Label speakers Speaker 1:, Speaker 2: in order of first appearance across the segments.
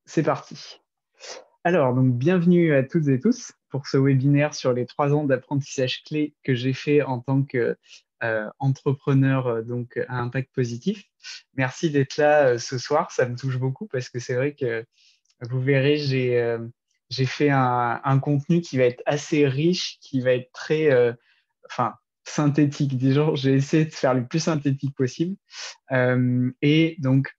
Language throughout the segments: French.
Speaker 1: C'est parti. Alors, donc, bienvenue à toutes et tous pour ce webinaire sur les 3 ans d'apprentissage clé que j'ai fait en tant que entrepreneur donc, à impact positif. Merci d'être là ce soir, ça me touche beaucoup parce que c'est vrai que vous verrez, j'ai fait un contenu qui va être assez riche, qui va être très enfin, synthétique. Disons, j'ai essayé de faire le plus synthétique possible. Et donc,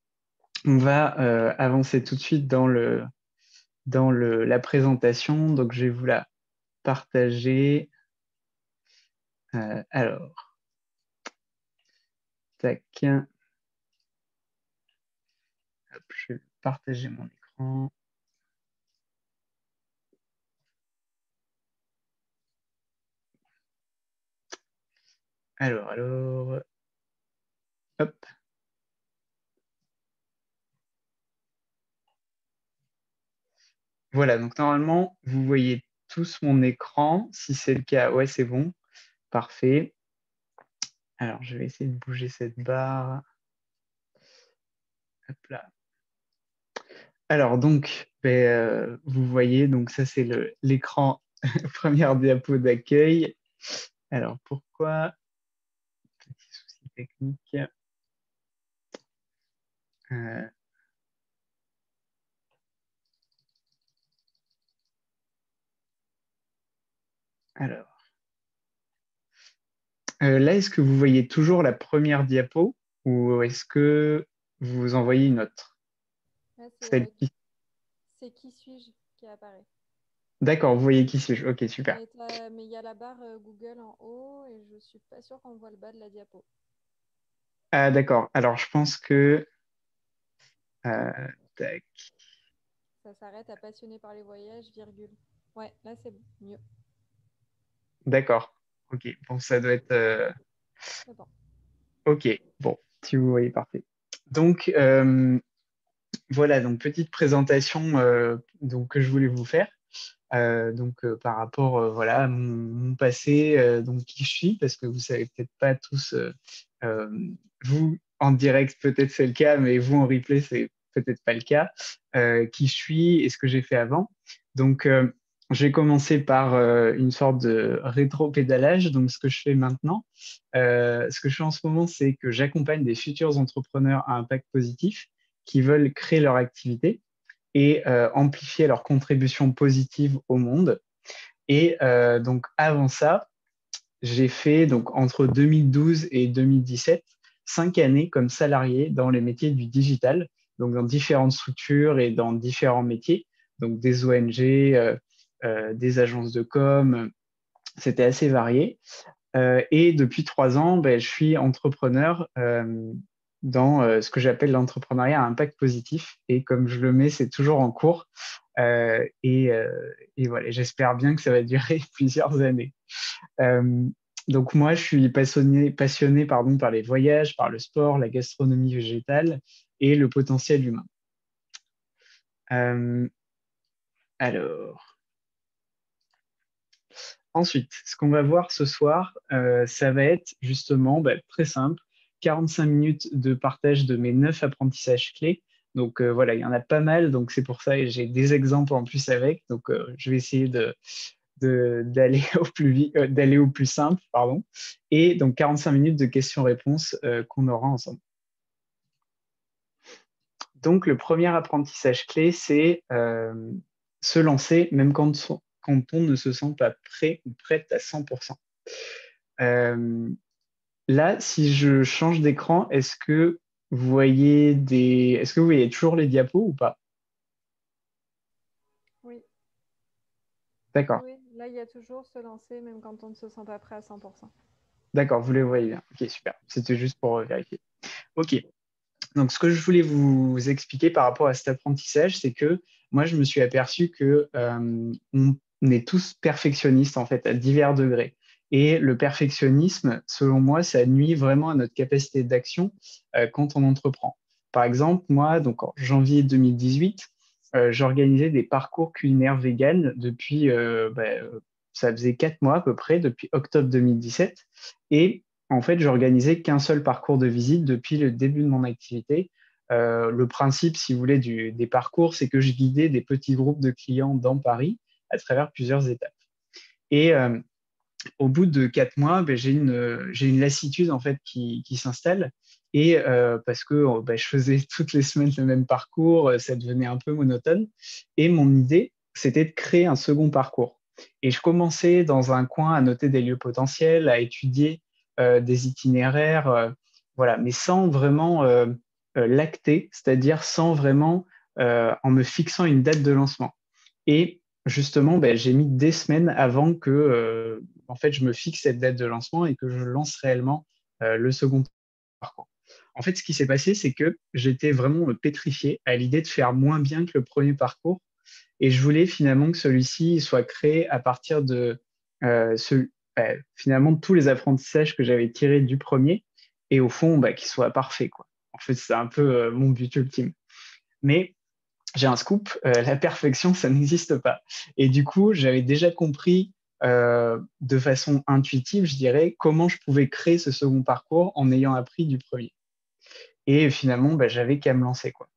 Speaker 1: on va avancer tout de suite dans la présentation. Donc, je vais vous la partager. Alors, tac. Hop, je vais partager mon écran. Alors, hop. Voilà, donc normalement, vous voyez tous mon écran. Si c'est le cas, ouais, c'est bon. Parfait. Alors, je vais essayer de bouger cette barre. Hop là. Alors, donc, vous voyez, donc ça, c'est l'écran première diapo d'accueil. Alors, pourquoi? Petit souci technique. Euh, alors, là, est-ce que vous voyez toujours la première diapo ou est-ce que vous en voyez une autre?
Speaker 2: Là,
Speaker 1: Celle-ci.
Speaker 2: c'est qui suis-je qui apparaît.
Speaker 1: D'accord, vous voyez qui suis-je. Ok, super.
Speaker 2: Mais il y a la barre Google en haut et je suis pas sûre qu'on voit le bas de la diapo.
Speaker 1: Ah, d'accord. Alors, je pense que... euh, tac.
Speaker 2: Ça s'arrête à passionné par les voyages, virgule. Ouais, là c'est mieux.
Speaker 1: D'accord. Ok, bon, ça doit être...
Speaker 2: C'est bon.
Speaker 1: Ok, bon, si vous voyez, parfait. Donc, voilà, donc petite présentation donc, que je voulais vous faire. Donc par rapport voilà, à mon passé, donc qui je suis, parce que vous savez peut-être pas tous, euh, vous en direct peut-être c'est le cas, mais vous en replay c'est peut-être pas le cas, qui je suis et ce que j'ai fait avant. Donc j'ai commencé par une sorte de rétro-pédalage. Donc ce que je fais maintenant, ce que je fais en ce moment, c'est que j'accompagne des futurs entrepreneurs à impact positif qui veulent créer leur activité et amplifier leur contribution positive au monde. Et donc avant ça, j'ai fait donc entre 2012 et 2017 5 années comme salarié dans les métiers du digital, donc dans différentes structures et dans différents métiers, donc des ONG, des agences de com, c'était assez varié. Et depuis 3 ans, je suis entrepreneur dans ce que j'appelle l'entrepreneuriat à impact positif. Et comme je le mets, c'est toujours en cours. Et voilà, j'espère bien que ça va durer plusieurs années. Euh, donc moi, je suis passionné pardon, par les voyages, par le sport, la gastronomie végétale et le potentiel humain. Euh, alors, ensuite, ce qu'on va voir ce soir, ça va être justement très simple, 45 minutes de partage de mes 9 apprentissages clés. Donc voilà, il y en a pas mal, donc c'est pour ça que j'ai des exemples en plus avec. Donc je vais essayer d'aller au plus vite, d'aller au plus simple, pardon. Et donc 45 minutes de questions-réponses qu'on aura ensemble. Donc le premier apprentissage clé, c'est se lancer même quand on ne se sent pas prêt ou prête à 100%. Euh, Là, si je change d'écran, est-ce que vous voyez toujours les diapos ou pas?
Speaker 2: Oui.
Speaker 1: D'accord,
Speaker 2: Oui, là il y a toujours se lancer même quand on ne se sent pas prêt à 100%.
Speaker 1: d'accord, vous les voyez bien. Ok, super. C'était juste pour vérifier. Ok. Donc, ce que je voulais vous expliquer par rapport à cet apprentissage, c'est que moi, je me suis aperçu que on est tous perfectionnistes en fait à divers degrés. Et le perfectionnisme, selon moi, ça nuit vraiment à notre capacité d'action quand on entreprend. Par exemple, moi, donc en janvier 2018, j'organisais des parcours culinaires véganes depuis, ça faisait 4 mois à peu près, depuis octobre 2017. Et en fait, j'organisais qu'un seul parcours de visite depuis le début de mon activité, Le principe, si vous voulez, des parcours, c'est que je guidais des petits groupes de clients dans Paris à travers plusieurs étapes. Et au bout de 4 mois, ben, j'ai une lassitude en fait qui s'installe. Et parce que ben, je faisais toutes les semaines le même parcours, ça devenait un peu monotone. Et mon idée, c'était de créer un second parcours. Et je commençais dans un coin à noter des lieux potentiels, à étudier des itinéraires, voilà, mais sans vraiment l'acter, c'est-à-dire sans vraiment en me fixant une date de lancement. Et justement, ben, j'ai mis des semaines avant que en fait, je me fixe cette date de lancement et que je lance réellement le second parcours. En fait, ce qui s'est passé, c'est que j'étais vraiment pétrifié à l'idée de faire moins bien que le premier parcours et je voulais finalement que celui-ci soit créé à partir de finalement de tous les apprentissages que j'avais tirés du premier et au fond, bah, qu'il soit parfait, quoi. En fait, c'est un peu mon but ultime. Mais j'ai un scoop, la perfection, ça n'existe pas. Et du coup, j'avais déjà compris de façon intuitive, je dirais, comment je pouvais créer ce second parcours en ayant appris du premier. Et finalement, bah, j'avais qu'à me lancer, quoi.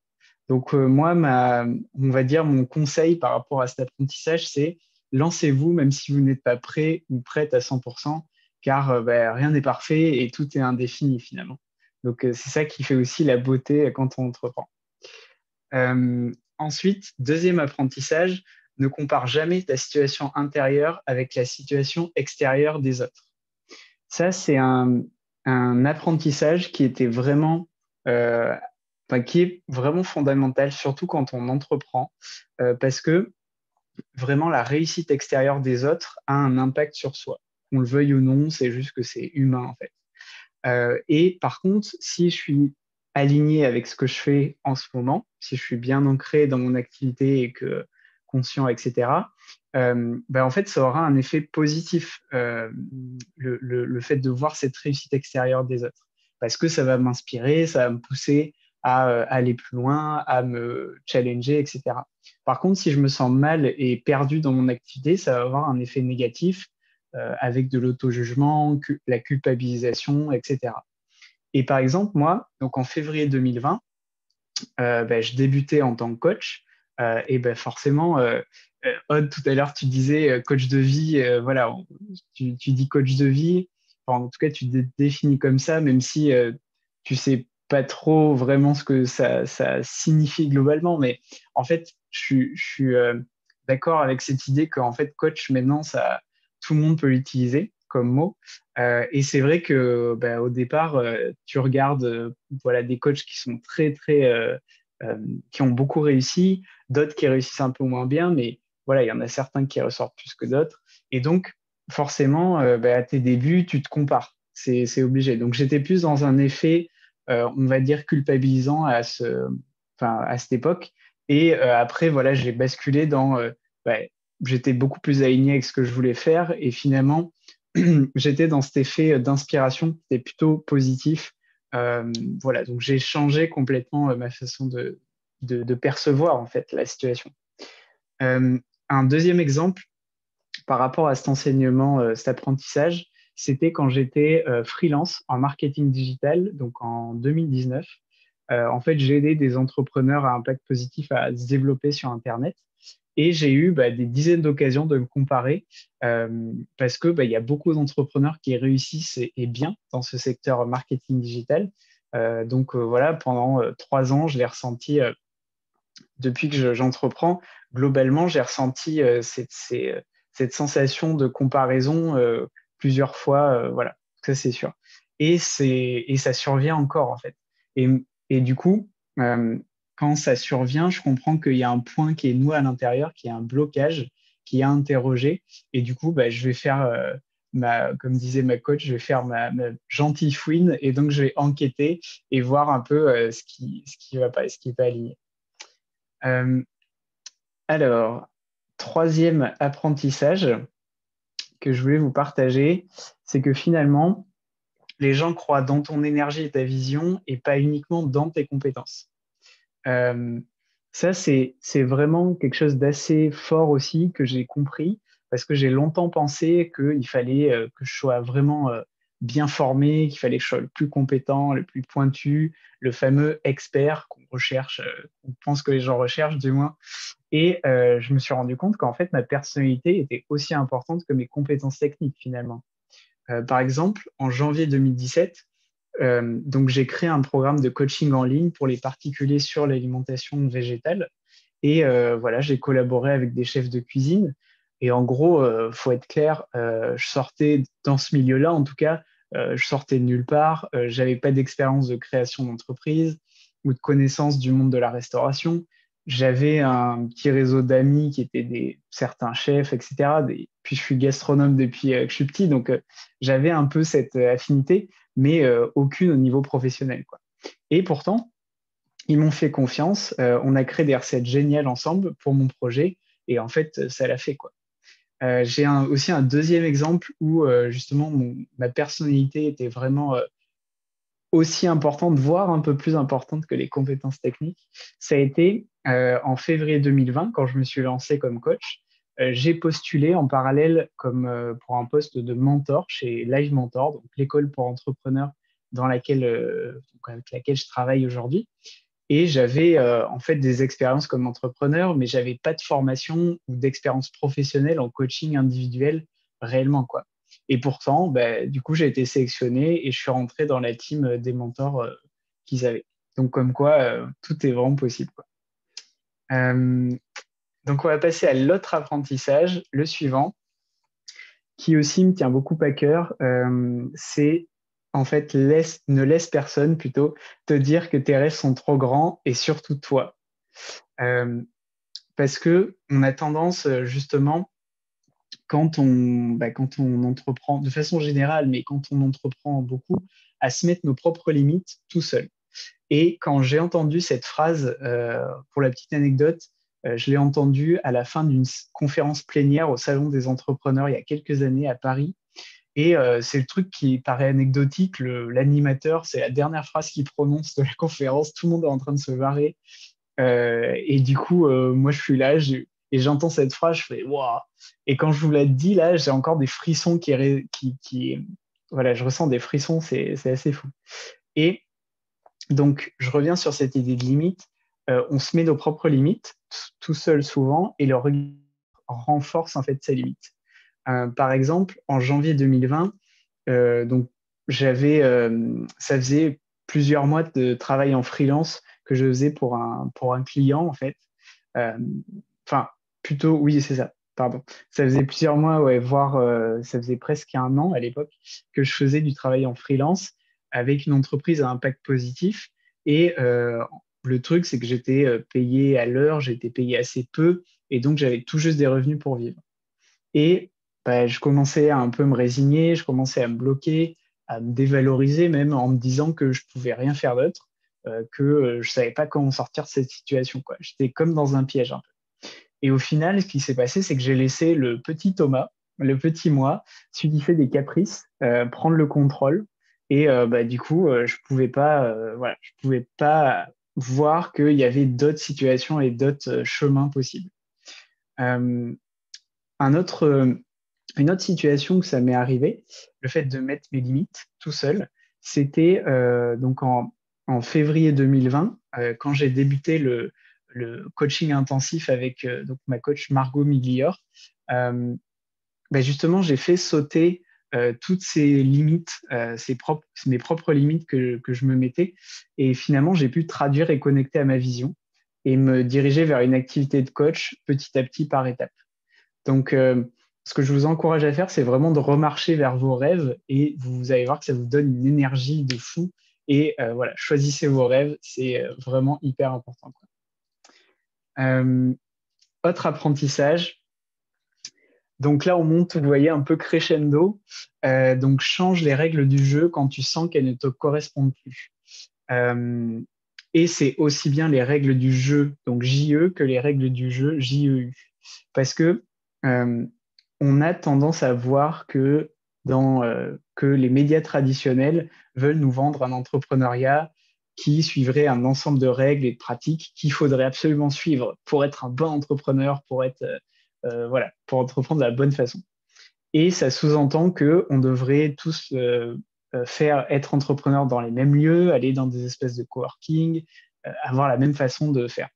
Speaker 1: Donc moi, on va dire mon conseil par rapport à cet apprentissage, c'est lancez-vous même si vous n'êtes pas prêt ou prête à 100%, car bah, rien n'est parfait et tout est indéfini finalement. Donc c'est ça qui fait aussi la beauté quand on entreprend. Ensuite, deuxième apprentissage, ne compare jamais ta situation intérieure avec la situation extérieure des autres. Ça, c'est un apprentissage qui était vraiment, euh, qui est vraiment fondamental, surtout quand on entreprend, parce que vraiment la réussite extérieure des autres a un impact sur soi. Qu'on le veuille ou non, c'est juste que c'est humain en fait. Et par contre, si je suis aligné avec ce que je fais en ce moment, si je suis bien ancré dans mon activité et que conscient, etc., ben en fait, ça aura un effet positif, le fait de voir cette réussite extérieure des autres. Parce que ça va m'inspirer, ça va me pousser à aller plus loin, à me challenger, etc. Par contre, si je me sens mal et perdu dans mon activité, ça va avoir un effet négatif avec de l'auto-jugement, la culpabilisation, etc. Et par exemple, moi, donc en février 2020, ben, je débutais en tant que coach. Et ben forcément, Aude, tout à l'heure, tu disais coach de vie. Voilà, tu dis coach de vie. Enfin, en tout cas, tu te définis comme ça, même si tu sais pas trop vraiment ce que ça signifie globalement. Mais en fait, je suis d'accord avec cette idée qu'en fait, coach, maintenant, tout le monde peut l'utiliser comme mot. Et c'est vrai que bah, au départ, tu regardes voilà, des coachs qui sont très, euh, qui ont beaucoup réussi, d'autres qui réussissent un peu moins bien, mais voilà, il y en a certains qui ressortent plus que d'autres. Et donc, forcément, bah, à tes débuts, tu te compares. C'est obligé. Donc, j'étais plus dans un effet, on va dire, culpabilisant enfin, à cette époque. Et après, voilà, j'ai basculé dans, bah, j'étais beaucoup plus aligné avec ce que je voulais faire. Et finalement, j'étais dans cet effet d'inspiration qui était plutôt positif. Euh, voilà, donc j'ai changé complètement ma façon de percevoir en fait la situation. Euh, un deuxième exemple par rapport à cet enseignement, cet apprentissage, c'était quand j'étais freelance en marketing digital, donc en 2019. En fait, j'ai aidé des entrepreneurs à impact positif à se développer sur Internet. Et j'ai eu bah, des dizaines d'occasions de me comparer parce que bah, il y a beaucoup d'entrepreneurs qui réussissent et bien dans ce secteur marketing digital. Donc voilà, pendant 3 ans, je l'ai ressenti depuis que j'entreprends. Globalement, j'ai ressenti cette sensation de comparaison plusieurs fois. Voilà, ça c'est sûr. Et ça survient encore en fait. Et, et du coup, euh, quand ça survient, je comprends qu'il y a un point qui est noué à l'intérieur, qui est un blocage, qui est interrogé. Et du coup, bah, je vais faire, comme disait ma coach, je vais faire ma gentille fouine. Et donc, je vais enquêter et voir un peu ce qui va pas, ce qui n'est pas aligné. Euh, alors, troisième apprentissage que je voulais vous partager, c'est que finalement, les gens croient dans ton énergie et ta vision et pas uniquement dans tes compétences. Euh, Ça, c'est vraiment quelque chose d'assez fort aussi que j'ai compris parce que j'ai longtemps pensé qu'il fallait que je sois vraiment bien formé, qu'il fallait que je sois le plus compétent, le plus pointu, le fameux expert qu'on recherche, qu'on pense que les gens recherchent du moins. Et je me suis rendu compte qu'en fait, ma personnalité était aussi importante que mes compétences techniques finalement. Par exemple, en janvier 2017, donc j'ai créé un programme de coaching en ligne pour les particuliers sur l'alimentation végétale. Et voilà, j'ai collaboré avec des chefs de cuisine. Et en gros, faut être clair, je sortais dans ce milieu-là, en tout cas, je sortais de nulle part. J'avais pas d'expérience de création d'entreprise ou de connaissance du monde de la restauration. J'avais un petit réseau d'amis qui étaient certains chefs, etc. Puis je suis gastronome depuis que je suis petit, donc j'avais un peu cette affinité, mais aucune au niveau professionnel, quoi. Et pourtant, ils m'ont fait confiance. On a créé des recettes géniales ensemble pour mon projet. Et en fait, ça l'a fait, quoi. J'ai aussi un deuxième exemple où justement ma personnalité était vraiment aussi importante, voire un peu plus importante que les compétences techniques. Ça a été en février 2020, quand je me suis lancé comme coach. J'ai postulé en parallèle pour un poste de mentor chez Live Mentor, donc l'école pour entrepreneurs avec laquelle je travaille aujourd'hui. Et j'avais en fait des expériences comme entrepreneur, mais j'avais pas de formation ou d'expérience professionnelle en coaching individuel réellement, quoi. Et pourtant, bah, du coup, j'ai été sélectionné et je suis rentré dans la team des mentors qu'ils avaient. Donc, comme quoi, tout est vraiment possible, quoi. Euh, donc, on va passer à l'autre apprentissage, le suivant, qui aussi me tient beaucoup à cœur. C'est en fait, ne laisse personne plutôt te dire que tes rêves sont trop grands et surtout toi. Euh, Parce que on a tendance justement quand on entreprend de façon générale, mais quand on entreprend beaucoup, à se mettre nos propres limites tout seul. Et quand j'ai entendu cette phrase, pour la petite anecdote, je l'ai entendue à la fin d'une conférence plénière au Salon des entrepreneurs il y a quelques années à Paris. Et c'est le truc qui paraît anecdotique. L'animateur, c'est la dernière phrase qu'il prononce de la conférence. Tout le monde est en train de se barrer. Et du coup, moi, je suis là et j'entends cette phrase, je fais waouh. Et quand je vous la dis là, j'ai encore des frissons voilà, je ressens des frissons, c'est assez fou. Et donc, je reviens sur cette idée de limite. On se met nos propres limites tout seul souvent et le regard renforce en fait ces limites. Par exemple, en janvier 2020, donc ça faisait plusieurs mois de travail en freelance que je faisais pour un client en fait. Euh, Enfin, plutôt, oui, c'est ça. Pardon. Ça faisait plusieurs mois, ouais, voire ça faisait presque un an à l'époque que je faisais du travail en freelance avec une entreprise à impact positif. Et le truc, c'est que j'étais payé à l'heure, j'étais payé assez peu, et donc j'avais tout juste des revenus pour vivre. Et bah, je commençais à un peu me résigner, je commençais à me bloquer, à me dévaloriser même en me disant que je pouvais rien faire d'autre, que je savais pas comment sortir de cette situation, quoi. J'étais comme dans un piège, hein. Et au final, ce qui s'est passé, c'est que j'ai laissé le petit Thomas, le petit moi, celui qui fait des caprices, prendre le contrôle. Et bah, du coup, voilà, je pouvais pas voir qu'il y avait d'autres situations et d'autres chemins possibles. Euh, un autre, une autre situation que ça m'est arrivé, le fait de mettre mes limites tout seul, c'était donc en février 2020, quand j'ai débuté le coaching intensif avec donc ma coach Margot Miglior. Euh, Ben justement, j'ai fait sauter toutes ces limites, mes propres limites que je me mettais. Et finalement, j'ai pu traduire et connecter à ma vision et me diriger vers une activité de coach petit à petit par étapes. Donc, ce que je vous encourage à faire, c'est vraiment de remarcher vers vos rêves et vous allez voir que ça vous donne une énergie de fou. Et voilà, choisissez vos rêves, c'est vraiment hyper important, quoi. Euh, Autre apprentissage. Donc là, on monte, vous voyez, un peu crescendo. Donc, change les règles du jeu quand tu sens qu'elles ne te correspondent plus. Euh, et c'est aussi bien les règles du jeu, donc JE, que les règles du jeu JEU. Parce que euh, on a tendance à voir que les médias traditionnels veulent nous vendre un entrepreneuriat qui suivrait un ensemble de règles et de pratiques qu'il faudrait absolument suivre pour être un bon entrepreneur, voilà, pour entreprendre de la bonne façon. Et ça sous-entend que on devrait tous être entrepreneur dans les mêmes lieux, aller dans des espèces de coworking, avoir la même façon de faire.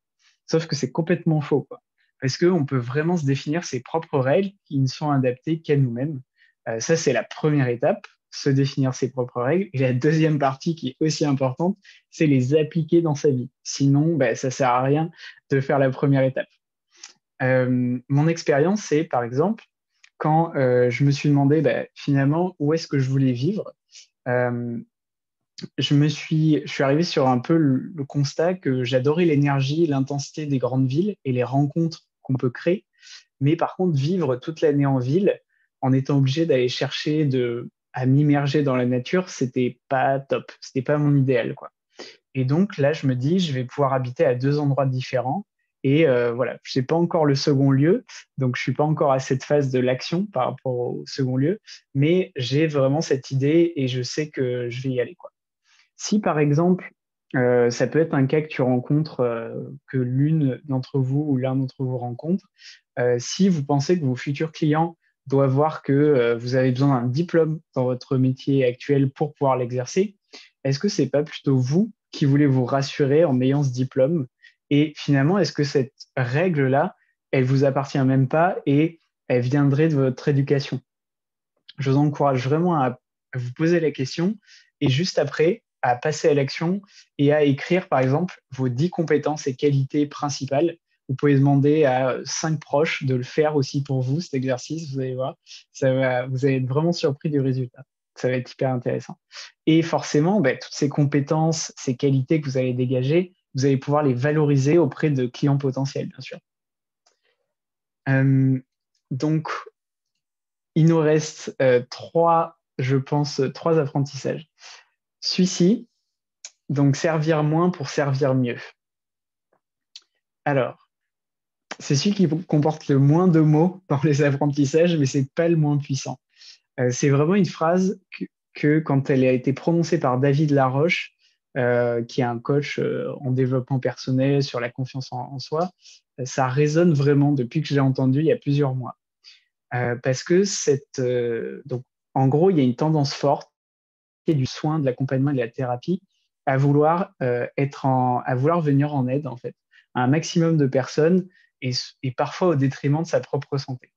Speaker 1: Sauf que c'est complètement faux, quoi. Parce qu'on peut vraiment se définir ses propres règles qui ne sont adaptées qu'à nous-mêmes. Ça, c'est la première étape, se définir ses propres règles. Et la deuxième partie qui est aussi importante, c'est les appliquer dans sa vie. Sinon, ben, ça sert à rien de faire la première étape. Mon expérience, c'est par exemple, quand je me suis demandé ben, finalement où est-ce que je voulais vivre, euh, je suis arrivé sur un peu le constat que j'adorais l'énergie, l'intensité des grandes villes et les rencontres qu'on peut créer. Mais par contre, vivre toute l'année en ville, en étant obligé d'aller chercher à m'immerger dans la nature, c'était pas top. C'était pas mon idéal, quoi. Et donc là, je me dis, je vais pouvoir habiter à deux endroits différents. Et voilà, je sais pas encore le second lieu, donc je suis pas encore à cette phase de l'action par rapport au second lieu, mais j'ai vraiment cette idée et je sais que je vais y aller, quoi. Si par exemple, ça peut être un cas que tu rencontres, que l'une d'entre vous ou l'un d'entre vous rencontre, si vous pensez que vos futurs clients doivent voir que vous avez besoin d'un diplôme dans votre métier actuel pour pouvoir l'exercer, est-ce que c'est pas plutôt vous qui voulez vous rassurer en ayant ce diplôme? Et finalement, est-ce que cette règle-là, elle vous appartient même pas et elle viendrait de votre éducation? Je vous encourage vraiment à vous poser la question et juste après, à passer à l'action et à écrire, par exemple, vos 10 compétences et qualités principales. Vous pouvez demander à 5 proches de le faire aussi pour vous, cet exercice, vous allez voir. Vous allez être vraiment surpris du résultat. Ça va être hyper intéressant. Et forcément, ben, toutes ces compétences, ces qualités que vous allez dégager, vous allez pouvoir les valoriser auprès de clients potentiels, bien sûr. Euh, donc, il nous reste je pense, trois apprentissages. Celui-ci, donc servir moins pour servir mieux. Alors, c'est celui qui comporte le moins de mots dans les apprentissages, mais c'est pas le moins puissant. C'est vraiment une phrase que, quand elle a été prononcée par David Laroche, qui est un coach en développement personnel sur la confiance en soi, ça résonne vraiment depuis que je l'ai entendu il y a plusieurs mois. Parce que donc, en gros, il y a une tendance forte du soin, de l'accompagnement et de la thérapie à vouloir à vouloir venir en aide en fait à un maximum de personnes et parfois au détriment de sa propre santé.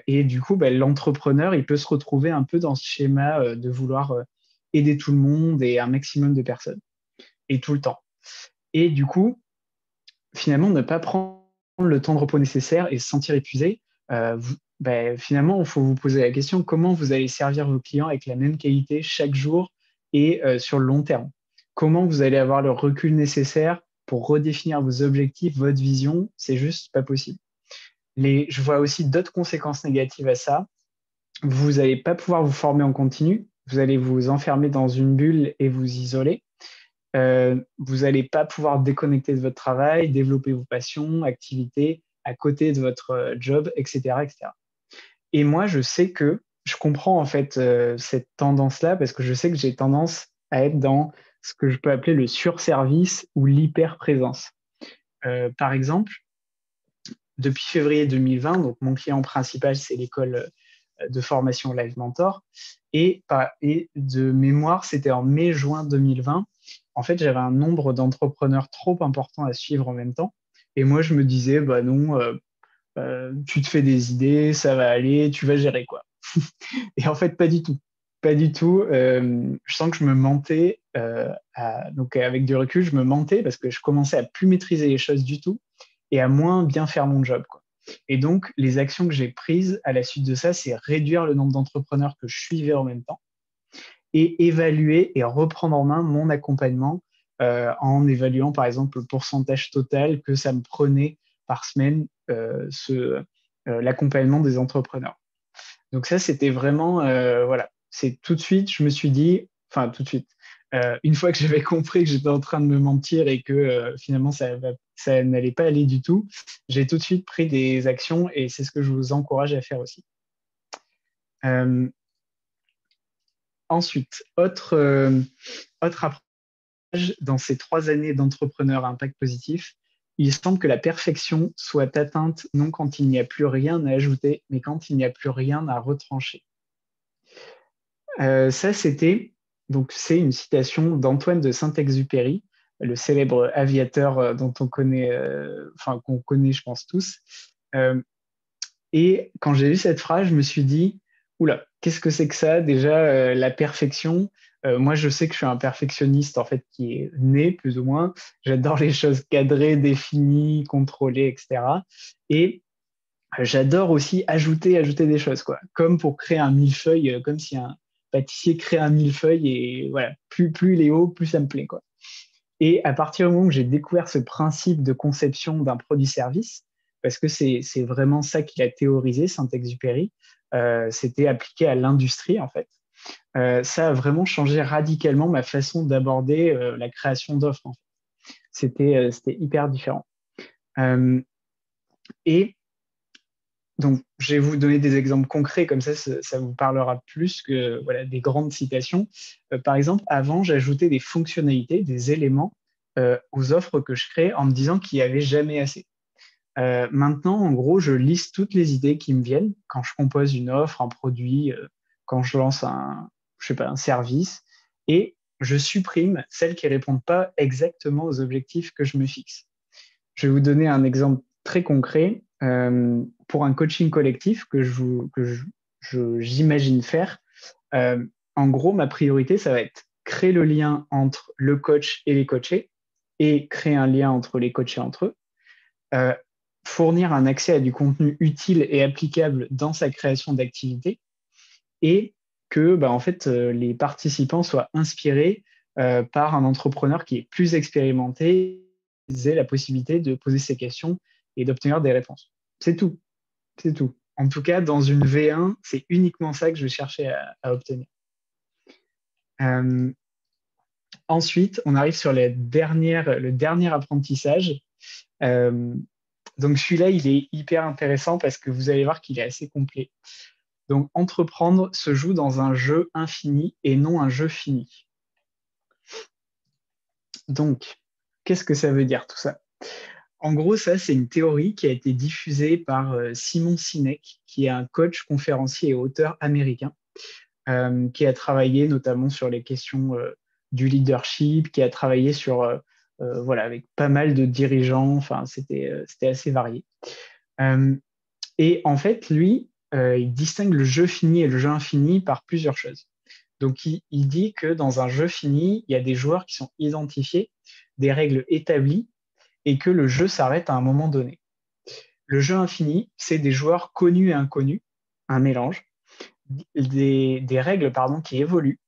Speaker 1: Et du coup, ben, l'entrepreneur, il peut se retrouver un peu dans ce schéma de vouloir aider tout le monde et un maximum de personnes et tout le temps. Et du coup, finalement, ne pas prendre le temps de repos nécessaire et se sentir épuisé, ben, finalement, il faut vous poser la question comment vous allez servir vos clients avec la même qualité chaque jour et sur le long terme. Comment vous allez avoir le recul nécessaire pour redéfinir vos objectifs, votre vision, c'est juste pas possible. Je vois aussi d'autres conséquences négatives à ça. Vous n'allez pas pouvoir vous former en continu, vous allez vous enfermer dans une bulle et vous isoler. Vous n'allez pas pouvoir déconnecter de votre travail, développer vos passions, activités à côté de votre job, etc., etc. Et moi, je comprends en fait cette tendance-là parce que je sais que j'ai tendance à être dans ce que je peux appeler le surservice ou l'hyper-présence. Par exemple, depuis février 2020, donc mon client principal, c'est l'école de formation Live Mentor. Et de mémoire, c'était en mai-juin 2020. En fait, j'avais un nombre d'entrepreneurs trop important à suivre en même temps. Et moi, je me disais, bah non, tu te fais des idées, ça va aller, tu vas gérer quoi. Et en fait, pas du tout. Pas du tout. Je sens que je me mentais. Donc, avec du recul, je me mentais parce que je commençais à plus maîtriser les choses du tout et à moins bien faire mon job, quoi. Et donc, les actions que j'ai prises à la suite de ça, c'est réduire le nombre d'entrepreneurs que je suivais en même temps et évaluer et reprendre en main mon accompagnement en évaluant, par exemple, le pourcentage total que ça me prenait par semaine, l'accompagnement des entrepreneurs. Donc ça, c'était vraiment, voilà, c'est tout de suite, je me suis dit, enfin tout de suite, une fois que j'avais compris que j'étais en train de me mentir et que finalement ça n'allait pas aller du tout, j'ai tout de suite pris des actions et c'est ce que je vous encourage à faire aussi. Euh, Ensuite, autre approche dans ces 3 années d'entrepreneur à impact positif, il semble que la perfection soit atteinte non quand il n'y a plus rien à ajouter, mais quand il n'y a plus rien à retrancher. Ça, c'est une citation d'Antoine de Saint-Exupéry, le célèbre aviateur dont on connaît, qu'on connaît, je pense tous. Euh, et quand j'ai lu cette phrase, je me suis dit, oula, qu'est-ce que c'est que ça? Déjà, la perfection. Moi, je sais que je suis un perfectionniste en fait qui est né plus ou moins. J'adore les choses cadrées, définies, contrôlées, etc. Et j'adore aussi ajouter des choses, quoi. Comme pour créer un millefeuille, comme si un pâtissier crée un millefeuille et voilà, plus il est haut, plus ça me plaît, quoi. Et à partir du moment où j'ai découvert ce principe de conception d'un produit-service, parce que c'est vraiment ça qu'il a théorisé, Saint-Exupéry, c'était appliqué à l'industrie, en fait. Ça a vraiment changé radicalement ma façon d'aborder la création d'offres, en fait. C'était hyper différent. Euh, et Donc, je vais vous donner des exemples concrets, comme ça vous parlera plus que voilà, des grandes citations. Par exemple, avant, j'ajoutais des fonctionnalités, des éléments aux offres que je crée en me disant qu'il n'y avait jamais assez. Maintenant, en gros, je liste toutes les idées qui me viennent quand je compose une offre, un produit, quand je lance je sais pas, un service, et je supprime celles qui répondent pas exactement aux objectifs que je me fixe. Je vais vous donner un exemple très concret. Pour un coaching collectif j'imagine faire, euh, en gros, ma priorité, ça va être créer le lien entre le coach et les coachés et créer un lien entre les coachés entre eux, euh, fournir un accès à du contenu utile et applicable dans sa création d'activité et que en fait, les participants soient inspirés par un entrepreneur qui est plus expérimenté, aient la possibilité de poser ces questions et d'obtenir des réponses. C'est tout, c'est tout. En tout cas, dans une V1, c'est uniquement ça que je vais chercher à obtenir. Euh, Ensuite, on arrive sur le dernier apprentissage. Euh, donc celui-là, il est hyper intéressant parce que vous allez voir qu'il est assez complet. Donc, entreprendre se joue dans un jeu infini et non un jeu fini. Donc, qu'est-ce que ça veut dire tout ça? En gros, ça, c'est une théorie qui a été diffusée par Simon Sinek, qui est un coach, conférencier et auteur américain, qui a travaillé notamment sur les questions du leadership, qui a travaillé sur, voilà, avec pas mal de dirigeants, enfin, c'était assez varié. Euh, et en fait, lui, il distingue le jeu fini et le jeu infini par plusieurs choses. Donc, il dit que dans un jeu fini, il y a des joueurs qui sont identifiés, des règles établies, et que le jeu s'arrête à un moment donné. Le jeu infini, c'est des joueurs connus et inconnus, un mélange, des règles pardon, qui évoluent,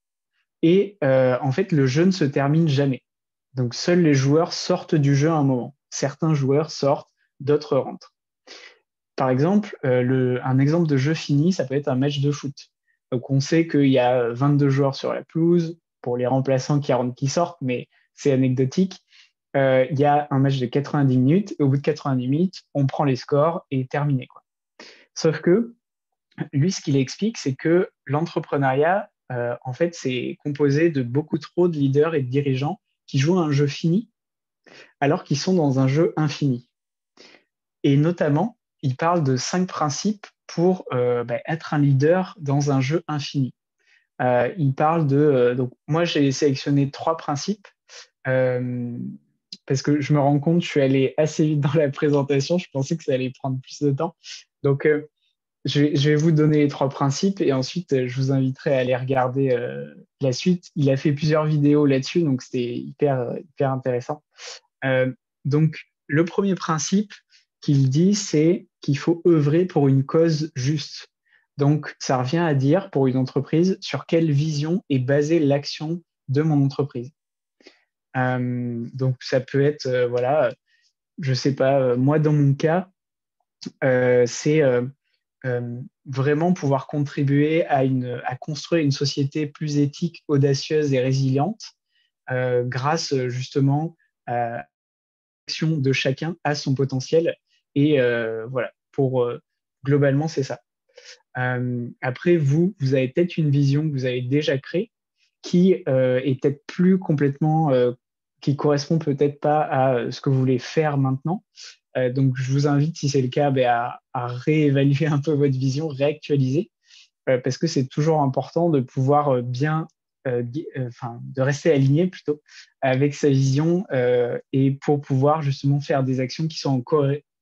Speaker 1: et en fait, le jeu ne se termine jamais. Donc, seuls les joueurs sortent du jeu à un moment. Certains joueurs sortent, d'autres rentrent. Par exemple, un exemple de jeu fini, ça peut être un match de foot. Donc, on sait qu'il y a 22 joueurs sur la pelouse, pour les remplaçants qui rentrent, qui sortent, mais c'est anecdotique. Il y a un match de 90 minutes, et au bout de 90 minutes, on prend les scores et terminé, quoi. Sauf que lui, ce qu'il explique, c'est que l'entrepreneuriat, en fait, c'est composé de beaucoup trop de leaders et de dirigeants qui jouent à un jeu fini alors qu'ils sont dans un jeu infini. Et notamment, il parle de 5 principes pour être un leader dans un jeu infini. Il parle donc moi, j'ai sélectionné 3 principes parce que je me rends compte, je suis allé assez vite dans la présentation, je pensais que ça allait prendre plus de temps. Donc, je vais vous donner les 3 principes et ensuite, je vous inviterai à aller regarder la suite. Il a fait plusieurs vidéos là-dessus, donc c'était hyper intéressant. Euh, donc, le premier principe qu'il dit, c'est qu'il faut œuvrer pour une cause juste. Donc, ça revient à dire pour une entreprise sur quelle vision est basée l'action de mon entreprise. Donc, ça peut être, voilà, je sais pas, moi dans mon cas, c'est vraiment pouvoir contribuer à construire une société plus éthique, audacieuse et résiliente grâce justement à l'action de chacun à son potentiel. Et voilà, globalement, c'est ça. Après, vous avez peut-être une vision que vous avez déjà créée qui est peut-être plus complètement, qui correspond peut-être pas à ce que vous voulez faire maintenant. Donc, je vous invite, si c'est le cas, à réévaluer un peu votre vision, réactualiser. parce que c'est toujours important de pouvoir de rester aligné plutôt avec sa vision et pour pouvoir justement faire des actions qui sont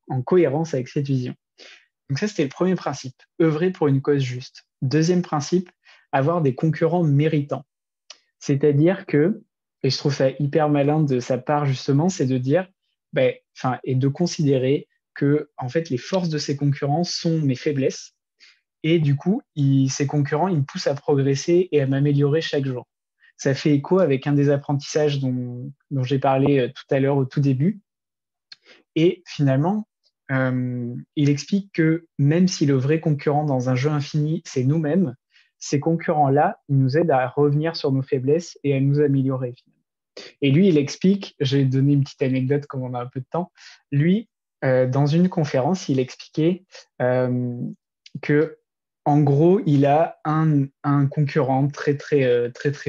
Speaker 1: en cohérence avec cette vision. Donc ça, c'était le premier principe, œuvrer pour une cause juste. Deuxième principe, avoir des concurrents méritants. C'est-à-dire que, et je trouve ça hyper malin de sa part justement, c'est de dire, et de considérer que en fait les forces de ses concurrents sont mes faiblesses, et du coup, ces concurrents, ils me poussent à progresser et à m'améliorer chaque jour. Ça fait écho avec un des apprentissages dont j'ai parlé tout à l'heure au tout début. Et finalement, il explique que même si le vrai concurrent dans un jeu infini, c'est nous-mêmes, ces concurrents-là, ils nous aident à revenir sur nos faiblesses et à nous améliorer. Et lui, il explique, j'ai donné une petite anecdote comme on a un peu de temps, lui, dans une conférence, il expliquait que en gros, il a un concurrent très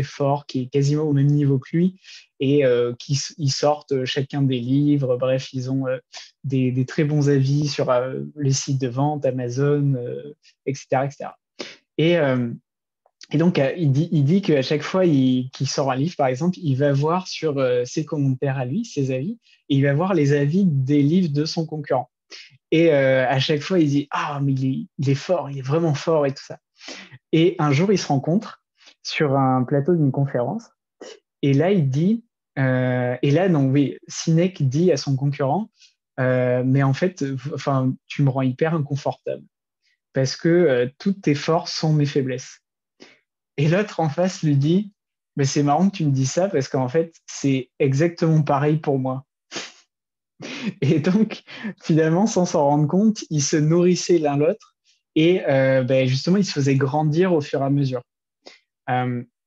Speaker 1: fort qui est quasiment au même niveau que lui et ils sortent chacun des livres. Bref, ils ont des très bons avis sur les sites de vente, Amazon, etc., etc. Et, euh, et donc, il dit qu'à chaque fois qu'il sort un livre, par exemple, il va voir sur ses commentaires à lui, ses avis, et il va voir les avis des livres de son concurrent. Et à chaque fois, il dit ah, mais il est fort, il est vraiment fort et tout ça. Et un jour, ils se rencontrent sur un plateau d'une conférence. Et là, il dit et là, non, oui, Sinek dit à son concurrent mais en fait, enfin, tu me rends hyper inconfortable parce que toutes tes forces sont mes faiblesses. Et l'autre en face lui dit mais c'est marrant que tu me dis ça parce qu'en fait, c'est exactement pareil pour moi. Et donc, finalement, sans s'en rendre compte, ils se nourrissaient l'un l'autre et justement, ils se faisaient grandir au fur et à mesure.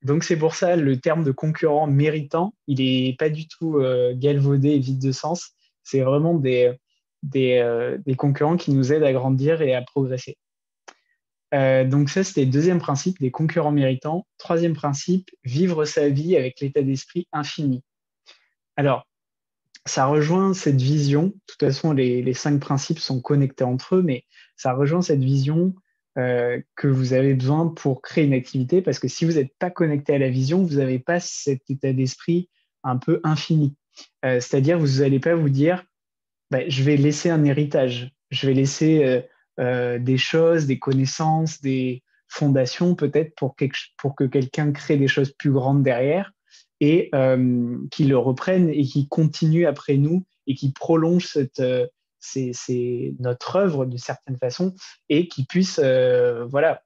Speaker 1: Donc, c'est pour ça, le terme de concurrent méritant, il n'est pas du tout galvaudé et vide de sens. C'est vraiment des concurrents qui nous aident à grandir et à progresser. Donc ça, c'était le deuxième principe, des concurrents méritants. Troisième principe, vivre sa vie avec l'état d'esprit infini. Alors, ça rejoint cette vision. De toute façon, les cinq principes sont connectés entre eux, mais ça rejoint cette vision que vous avez besoin pour créer une activité, parce que si vous n'êtes pas connecté à la vision, vous n'avez pas cet état d'esprit un peu infini. C'est-à-dire, vous n'allez pas vous dire, je vais laisser un héritage, je vais laisser des choses, des connaissances, des fondations peut-être pour que quelqu'un crée des choses plus grandes derrière et qui le reprennent et qui continuent après nous et qui prolongent notre œuvre d'une certaine façon et qui puissent ben,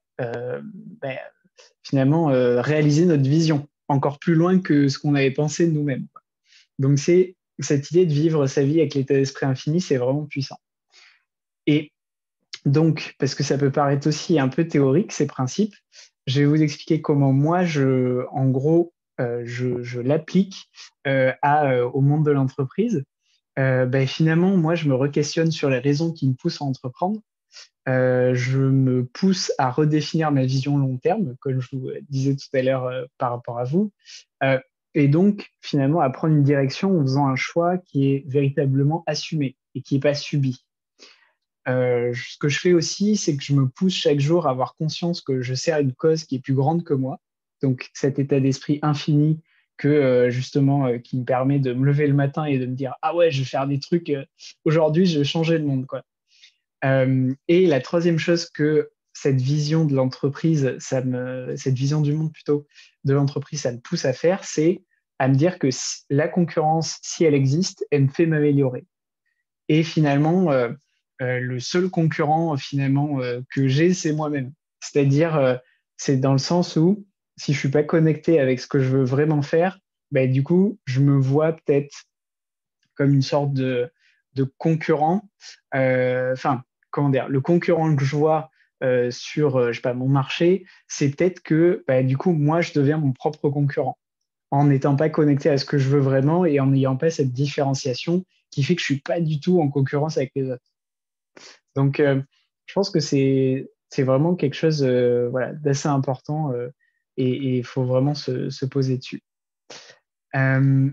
Speaker 1: finalement réaliser notre vision encore plus loin que ce qu'on avait pensé de nous-mêmes. Donc c'est cette idée de vivre sa vie avec l'état d'esprit infini, c'est vraiment puissant. Et donc, parce que ça peut paraître aussi un peu théorique, ces principes, je vais vous expliquer comment moi, en gros, je l'applique au monde de l'entreprise. Finalement, moi, je me re-questionne sur les raisons qui me poussent à entreprendre. Je me pousse à redéfinir ma vision long terme, comme je vous disais tout à l'heure par rapport à vous. Euh, et donc, finalement, à prendre une direction en faisant un choix qui est véritablement assumé et qui n'est pas subi. Ce que je fais aussi, c'est que je me pousse chaque jour à avoir conscience que je sers une cause qui est plus grande que moi. Donc, cet état d'esprit infini qui me permet de me lever le matin et de me dire, ah ouais, je vais faire des trucs, aujourd'hui, je vais changer le monde, quoi. Et la troisième chose que cette vision de l'entreprise, cette vision du monde plutôt de l'entreprise, ça me pousse à faire, c'est à me dire que la concurrence, si elle existe, elle me fait m'améliorer. Et finalement, le seul concurrent finalement que j'ai, c'est moi-même. C'est-à-dire, c'est dans le sens où si je suis pas connecté avec ce que je veux vraiment faire, du coup, je me vois peut-être comme une sorte de concurrent. Enfin, comment dire, le concurrent que je vois sur, je sais pas, mon marché, c'est peut-être que du coup, moi, je deviens mon propre concurrent en n'étant pas connecté à ce que je veux vraiment et en n'ayant pas cette différenciation qui fait que je suis pas du tout en concurrence avec les autres. Donc, je pense que c'est vraiment quelque chose voilà, d'assez important et il faut vraiment se poser dessus. Euh,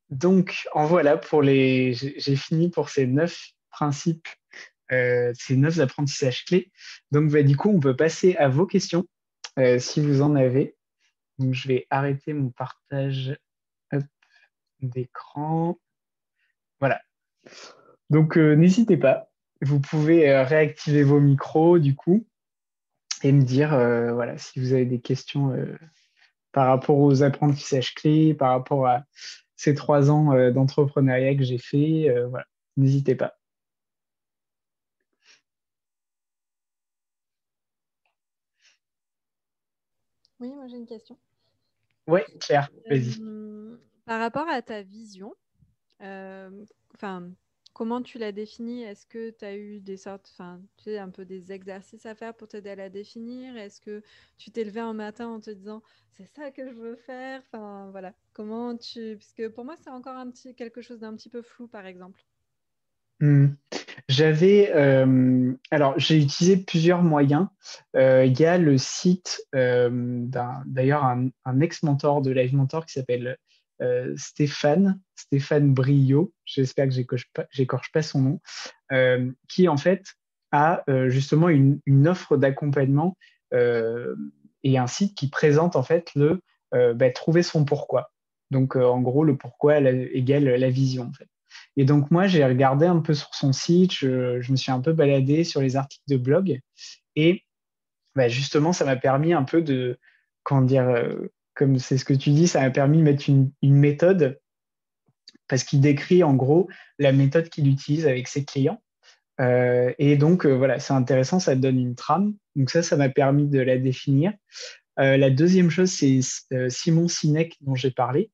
Speaker 1: donc, en voilà j'ai fini pour ces 9 principes ces 9 apprentissages clés. Donc, du coup, on peut passer à vos questions si vous en avez. Donc, je vais arrêter mon partage hop, d'écran. Voilà. Donc, n'hésitez pas. Vous pouvez réactiver vos micros, du coup, et me dire voilà, si vous avez des questions par rapport aux apprentissages clés, par rapport à ces 3 ans d'entrepreneuriat que j'ai fait. Voilà. N'hésitez pas.
Speaker 2: Oui, moi j'ai une question.
Speaker 1: Ouais, Claire, vas-y.
Speaker 2: Par rapport à ta vision, euh, enfin, comment tu l'as définie? Est-ce que tu as eu des sortes, enfin, tu sais, un peu des exercices à faire pour t'aider à la définir? Est-ce que tu t'es levé un matin en te disant, c'est ça que je veux faire? Enfin, voilà. Comment tu... Parce que pour moi, c'est encore quelque chose d'un petit peu flou, par exemple.
Speaker 1: Hmm. Alors, j'ai utilisé plusieurs moyens. Il y a le site d'ailleurs un ex-mentor de Live Mentor qui s'appelle Stéphane Brio. J'espère que j'écorche pas son nom, qui en fait a justement une offre d'accompagnement euh, et un site qui présente en fait trouver son pourquoi. Donc, en gros, le pourquoi égale la vision en fait. Et donc, moi, j'ai regardé un peu sur son site, je me suis un peu baladé sur les articles de blog. Et justement, ça m'a permis un peu comment dire, comme c'est ce que tu dis, ça m'a permis de mettre une méthode, parce qu'il décrit en gros la méthode qu'il utilise avec ses clients. Et donc, voilà, c'est intéressant, ça donne une trame. Donc ça m'a permis de la définir. La deuxième chose, c'est Simon Sinek dont j'ai parlé.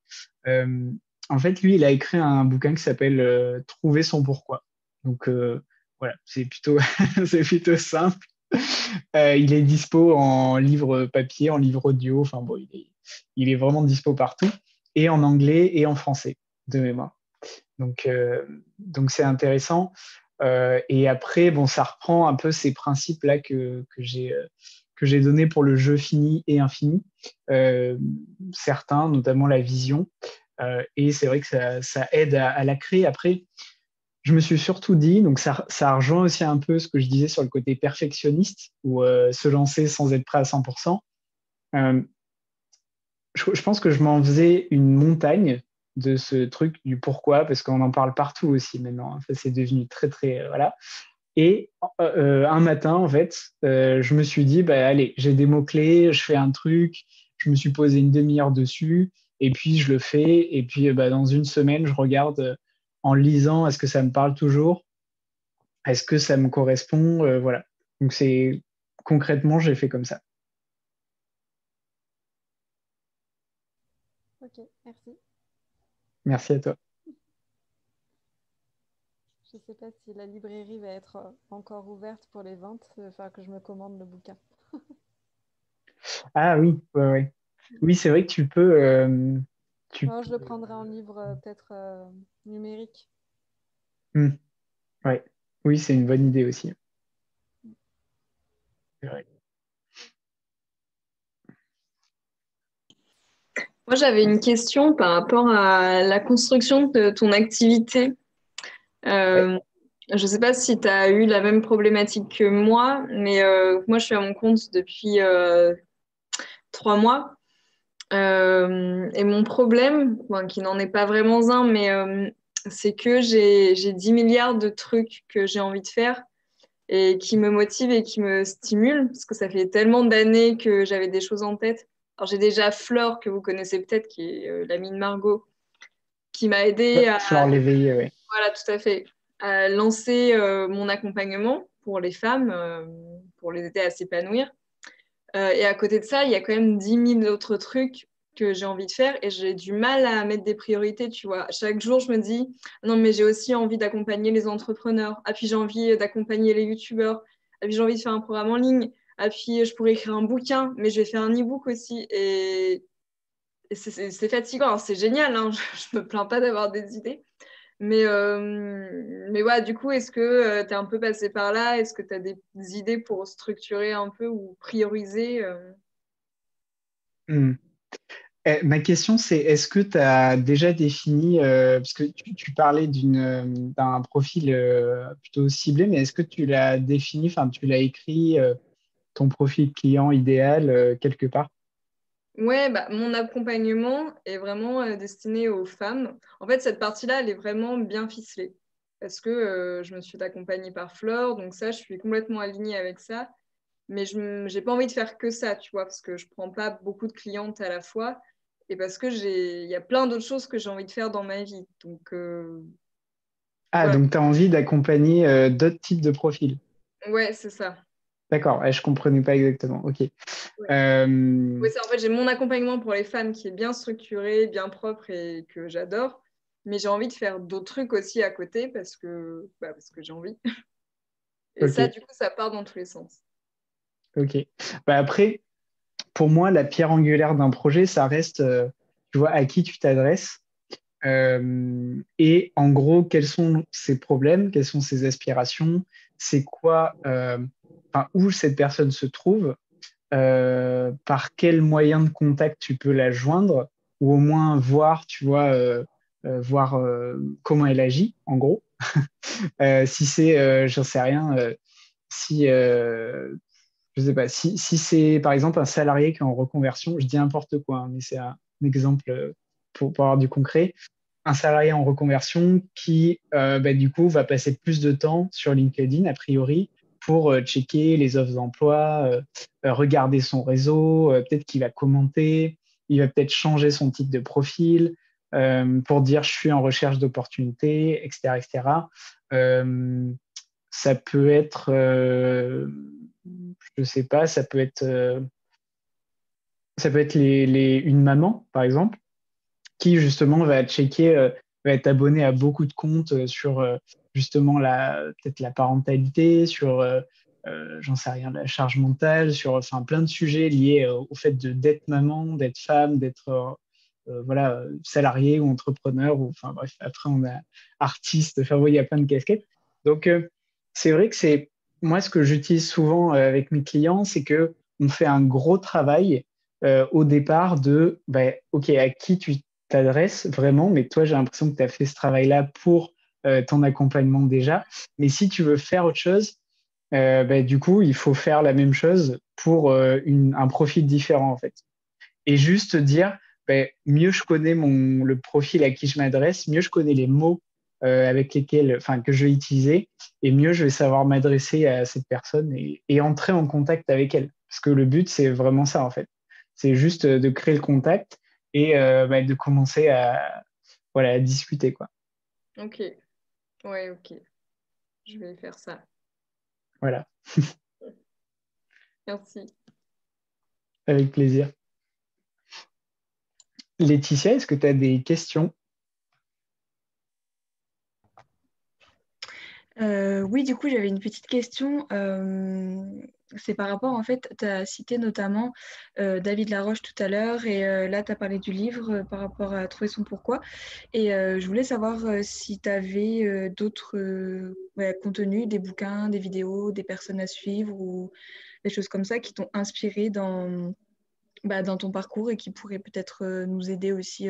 Speaker 1: Euh, En fait, lui, il a écrit un bouquin qui s'appelle Trouver son pourquoi. Donc voilà, c'est plutôt, c'est plutôt simple. Il est dispo en livre papier, en livre audio. Enfin bon, il est vraiment dispo partout, et en anglais et en français de mémoire. Donc c'est intéressant. Et après, bon, ça reprend un peu ces principes-là que j'ai donnés pour le jeu fini et infini. Euh, Certains, notamment la vision. Et c'est vrai que ça aide à la créer. Après, je me suis surtout dit, donc ça rejoint aussi un peu ce que je disais sur le côté perfectionniste, ou se lancer sans être prêt à 100%. Euh, je pense que je m'en faisais une montagne de ce truc du pourquoi, parce qu'on en parle partout aussi maintenant. Ça, c'est devenu très, très, voilà. Et un matin, en fait, je me suis dit, bah, allez, j'ai des mots-clés, je fais un truc, je me suis posé une demi-heure dessus, et puis je le fais. Et puis, dans une semaine, je regarde en lisant, est-ce que ça me parle toujours? Est-ce que ça me correspond? Voilà. Donc, concrètement, j'ai fait comme ça.
Speaker 2: Ok, merci.
Speaker 1: Merci à toi.
Speaker 2: Je ne sais pas si la librairie va être encore ouverte pour les ventes. Il va falloir que je me commande le bouquin.
Speaker 1: Ah oui, ouais, ouais. Oui, c'est vrai que tu
Speaker 2: Non, je
Speaker 1: peux,
Speaker 2: le prendrai en livre peut-être numérique.
Speaker 1: hmm, ouais. Oui, c'est une bonne idée aussi. C'est vrai.
Speaker 3: Moi, j'avais une question par rapport à la construction de ton activité.
Speaker 1: Ouais.
Speaker 3: Euh, je ne sais pas si tu as eu la même problématique que moi, mais moi, je suis à mon compte depuis 3 mois. Et mon problème, bon, qui n'en est pas vraiment un, mais c'est que j'ai 10 milliards de trucs que j'ai envie de faire et qui me motivent et qui me stimulent, parce que ça fait tellement d'années que j'avais des choses en tête. Alors, j'ai déjà Flore, que vous connaissez peut-être, qui est l'amie de Margot, qui m'a aidé
Speaker 1: Ouais,
Speaker 3: à,
Speaker 1: Flore l'éveillé, ouais.
Speaker 3: voilà, tout à fait, à lancer mon accompagnement pour les femmes, pour les aider à s'épanouir. Et à côté de ça, il y a quand même 10 000 autres trucs que j'ai envie de faire et j'ai du mal à mettre des priorités, tu vois. Chaque jour, je me dis, non, mais j'ai aussi envie d'accompagner les entrepreneurs. Ah, puis j'ai envie d'accompagner les youtubeurs. Ah, puis j'ai envie de faire un programme en ligne. Ah, puis je pourrais écrire un bouquin, mais je vais faire un e-book aussi. Et c'est fatigant. Alors, c'est génial, hein. Je me plains pas d'avoir des idées. Mais ouais, du coup, est-ce que tu es un peu passé par là? Est-ce que tu as des idées pour structurer un peu ou prioriser
Speaker 1: Hmm. Ma question, c'est est-ce que tu as déjà défini, parce que tu parlais d'un profil plutôt ciblé, mais est-ce que tu l'as défini, enfin, tu l'as écrit, ton profil client idéal quelque part?
Speaker 3: Ouais, bah, mon accompagnement est vraiment destiné aux femmes. En fait, cette partie-là, elle est vraiment bien ficelée parce que je me suis fait accompagner par Flore, donc ça, je suis complètement alignée avec ça. Mais je n'ai pas envie de faire que ça, tu vois, parce que je prends pas beaucoup de clientes à la fois et parce que il y a plein d'autres choses que j'ai envie de faire dans ma vie. Donc,
Speaker 1: Ah,
Speaker 3: voilà.
Speaker 1: donc tu as envie d'accompagner d'autres types de profils.
Speaker 3: Ouais, c'est ça.
Speaker 1: D'accord, je comprenais pas exactement. Ok.
Speaker 3: Ouais.
Speaker 1: Euh,
Speaker 3: Oui, en fait, j'ai mon accompagnement pour les femmes qui est bien structuré, bien propre et que j'adore. Mais j'ai envie de faire d'autres trucs aussi à côté parce que j'ai envie. Et ça,
Speaker 1: ok,
Speaker 3: du coup, ça part dans tous les sens.
Speaker 1: ok. Bah après, pour moi, la pierre angulaire d'un projet, ça reste, tu vois, à qui tu t'adresses. Et en gros, quels sont ses problèmes, quelles sont ses aspirations, c'est quoi, enfin, où cette personne se trouve, par quel moyen de contact tu peux la joindre, ou au moins voir, tu vois, voir comment elle agit, en gros. Si c'est, j'en sais rien, si, je sais pas, si c'est par exemple un salarié qui est en reconversion, je dis n'importe quoi, hein, mais c'est un exemple pour avoir du concret, un salarié en reconversion qui, bah, du coup, va passer plus de temps sur LinkedIn, a priori, pour checker les offres d'emploi, regarder son réseau, peut-être qu'il va commenter, il va peut-être changer son type de profil pour dire je suis en recherche d'opportunités, etc., etc. Euh, Ça peut être, je sais pas, ça peut être une maman, par exemple qui justement va checker, va être abonné à beaucoup de comptes sur justement peut-être la parentalité, sur, j'en sais rien, la charge mentale, sur enfin, plein de sujets liés au fait d'être maman, d'être femme, d'être voilà, salarié ou entrepreneur, ou enfin bref, après on a artiste, enfin oui, il y a plein de casquettes. Donc c'est vrai que c'est moi ce que j'utilise souvent avec mes clients, c'est que on fait un gros travail au départ de bah, OK, à qui tu t'adresses vraiment, mais toi, j'ai l'impression que tu as fait ce travail-là pour ton accompagnement déjà. Mais si tu veux faire autre chose, bah, du coup, il faut faire la même chose pour un profil différent, en fait. Et juste dire, bah, mieux je connais le profil à qui je m'adresse, mieux je connais les mots avec lesquels, enfin, que je vais utiliser, et mieux je vais savoir m'adresser à cette personne et entrer en contact avec elle. Parce que le but, c'est vraiment ça, en fait. C'est juste de créer le contact et bah, de commencer voilà, à discuter, quoi.
Speaker 3: Ok. Ouais, ok. Je vais faire ça.
Speaker 1: Voilà,
Speaker 3: Merci.
Speaker 1: avec plaisir. Laetitia, est-ce que tu as des questions?
Speaker 4: Oui, du coup, j'avais une petite question. C'est par rapport, en fait, tu as cité notamment David Laroche tout à l'heure, et là, tu as parlé du livre par rapport à Trouver son pourquoi. Et je voulais savoir si tu avais d'autres ouais, contenus, des bouquins, des vidéos, des personnes à suivre ou des choses comme ça qui t'ont inspiré dans ton parcours et qui pourraient peut-être nous aider aussi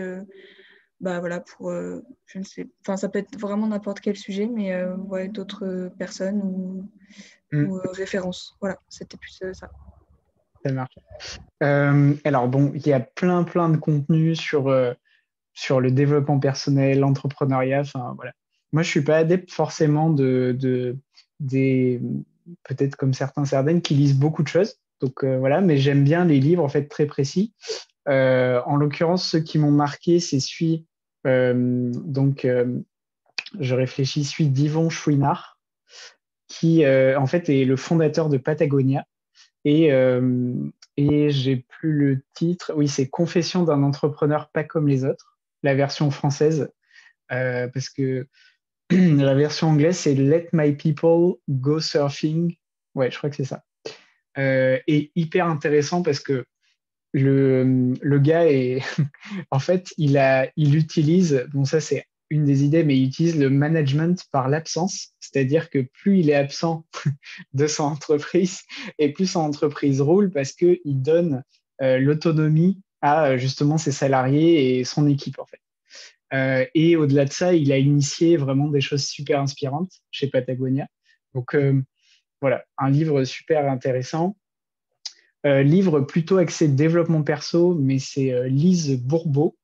Speaker 4: bah voilà, pour, je ne sais, enfin, ça peut être vraiment n'importe quel sujet, mais ouais, d'autres personnes
Speaker 1: Hmm,
Speaker 4: ou références. Voilà, c'était plus ça.
Speaker 1: ça marche. Alors bon, il y a plein de contenus sur le développement personnel, l'entrepreneuriat. Enfin, voilà. Moi, je suis pas adepte forcément des, peut-être comme certaines qui lisent beaucoup de choses. Donc voilà, mais j'aime bien les livres en fait très précis. En l'occurrence, ceux qui m'ont marqué, c'est celui, donc je réfléchis, celui d'Yvon Chouinard, qui en fait est le fondateur de Patagonia. Et, euh, et j'ai plus le titre. Oui, c'est Confession d'un entrepreneur pas comme les autres, la version française, parce que la version anglaise, c'est Let My People Go Surfing. Ouais, je crois que c'est ça. Et hyper intéressant parce que le gars est, en fait, il utilise, bon, ça c'est une des idées, mais il utilise le management par l'absence, c'est-à-dire que plus il est absent de son entreprise et plus son entreprise roule parce qu'il donne l'autonomie à justement ses salariés et son équipe en fait. Et au-delà de ça, il a initié vraiment des choses super inspirantes chez Patagonia. Donc voilà, un livre super intéressant. Livre plutôt axé développement perso, mais c'est Lise Bourbeau,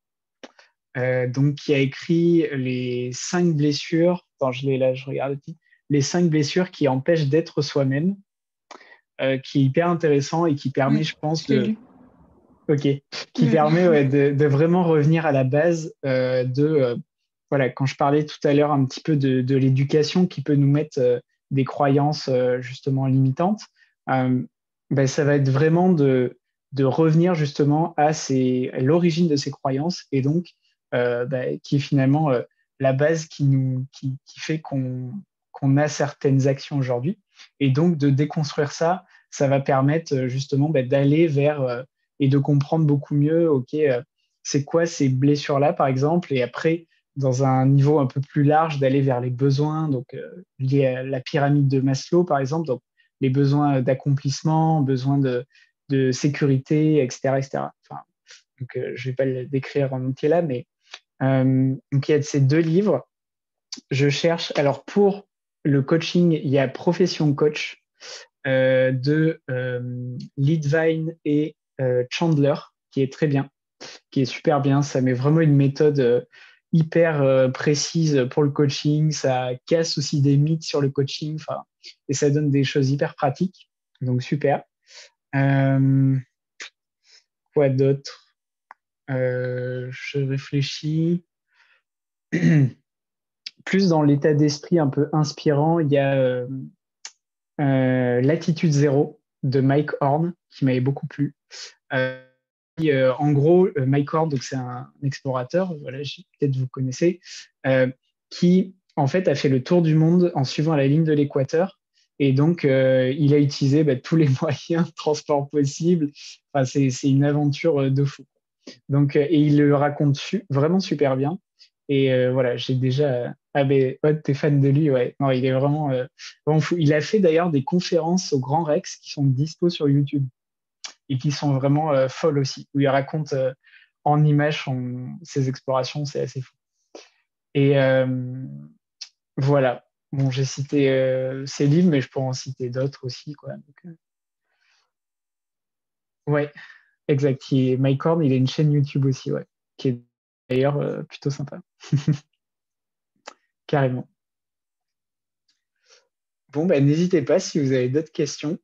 Speaker 1: donc qui a écrit les 5 blessures. Attends, je l'ai là, je regarde le titre. Les 5 blessures qui empêchent d'être soi-même, qui est hyper intéressant et qui permet,
Speaker 4: Oui,
Speaker 1: je pense,
Speaker 4: je l'ai lu.
Speaker 1: Ok, qui
Speaker 4: Mm.
Speaker 1: permet de vraiment revenir à la base voilà, quand je parlais tout à l'heure un petit peu de l'éducation qui peut nous mettre des croyances justement limitantes, euh, ben, ça va être vraiment de revenir justement à l'origine de ces croyances et donc ben, qui est finalement la base qui fait qu'on a certaines actions aujourd'hui. Et donc de déconstruire ça, ça va permettre justement ben, d'aller vers et de comprendre beaucoup mieux, ok, c'est quoi ces blessures-là, par exemple, et après, dans un niveau un peu plus large, d'aller vers les besoins, donc liés à la pyramide de Maslow, par exemple, donc les besoins d'accomplissement, besoins de sécurité, etc., etc. Enfin, donc, je ne vais pas le décrire en entier là, mais donc il y a ces 2 livres. Je cherche, alors pour le coaching, il y a Profession Coach de Leadvine et Chandler, qui est très bien, qui est super bien. Ça met vraiment une méthode hyper précise pour le coaching. Ça casse aussi des mythes sur le coaching. Et ça donne des choses hyper pratiques. Donc, super. Euh, quoi d'autre Je réfléchis. Plus dans l'état d'esprit un peu inspirant, il y a Latitude Zéro de Mike Horn, qui m'avait beaucoup plu. En gros, Mike Horn, donc c'est un explorateur, voilà, peut-être vous connaissez, qui en fait a fait le tour du monde en suivant la ligne de l'équateur. Et donc, il a utilisé tous les moyens de transport possibles. Enfin, c'est une aventure de fou. Donc, et il le raconte vraiment super bien. Et voilà, j'ai déjà. Ah, ben, ouais, t'es fan de lui, ouais. Non, il est vraiment fou. Il a fait d'ailleurs des conférences au Grand Rex qui sont dispo sur YouTube et qui sont vraiment folles aussi, où il raconte en images ses explorations, c'est assez fou. Et voilà. Bon, j'ai cité ces livres, mais je pourrais en citer d'autres aussi, quoi. Donc, ouais, exact. Mike Horn, il a une chaîne YouTube aussi, ouais, qui est d'ailleurs plutôt sympa. Carrément. Bon, bah, n'hésitez pas si vous avez d'autres questions.